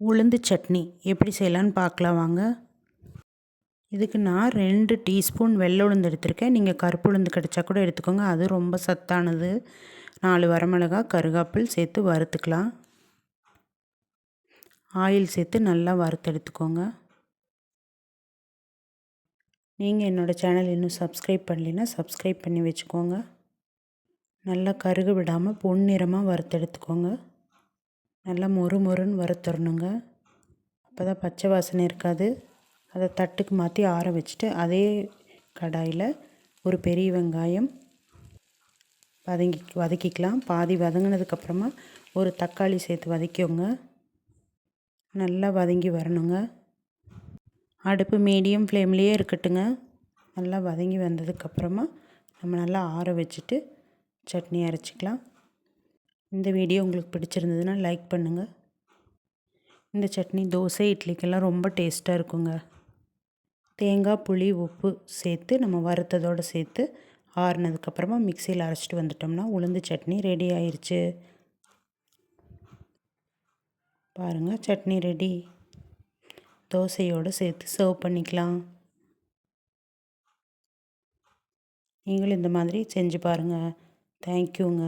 உளுந்து சட்னி எப்படி செய்யலான்னு பார்க்கலாம் வாங்க. இதுக்கு நான் 2 டீஸ்பூன் வெள்ளை உளுந்து எடுத்திருக்கேன். நீங்கள் கருப்பு உளுந்து கிடைச்சா கூட எடுத்துக்கோங்க, அது ரொம்ப சத்தானது. 4 வரமிளகாய், கருவேப்பில் சேர்த்து வறுத்துக்கலாம். ஆயில் சேர்த்து நல்லா வறுத்து எடுத்துக்கோங்க. நீங்கள் என்னோடய சேனல் இன்னும் சப்ஸ்கிரைப் பண்ணலைன்னா சப்ஸ்கிரைப் பண்ணி வச்சுக்கோங்க. நல்லா கருக விடாமல் பொன்னிறமாக வறுத்து எடுத்துக்கோங்க. நல்லா மொறு மொறுன்னு வறுத்துடணுங்க. அப்போ தான் பச்சை வாசனை இருக்காது. அதை தட்டுக்கு மாற்றி ஆற வச்சுட்டு அதே கடாயில் ஒரு பெரிய வெங்காயம் வதக்கிக்கலாம். பாதி வதங்கினதுக்கப்புறமா ஒரு தக்காளி சேர்த்து வதக்கிக்கோங்க. நல்லா வதங்கி வரணுங்க. அடுப்பு மீடியம் ஃப்ளேம்லேயே இருக்கட்டுங்க. நல்லா வதங்கி வந்ததுக்கப்புறமா நம்ம நல்லா ஆற வச்சுட்டு சட்னி அரைச்சிக்கலாம். இந்த வீடியோ உங்களுக்கு பிடிச்சிருந்ததுன்னா லைக் பண்ணுங்கள். இந்த சட்னி தோசை இட்லிக்கெல்லாம் ரொம்ப டேஸ்ட்டாக இருக்குங்க. தேங்காய், புளி, உப்பு சேர்த்து நம்ம வறுத்ததோடு சேர்த்து ஆறுனதுக்கப்புறமா மிக்சியில் அரைச்சிட்டு வந்துட்டோம்னா உளுந்து சட்னி ரெடி ஆயிடுச்சு. பாருங்கள், சட்னி ரெடி. தோசையோடு சேர்த்து சர்வ் பண்ணிக்கலாம். நீங்களும் இந்த மாதிரி செஞ்சு பாருங்கள். தேங்க்யூங்க.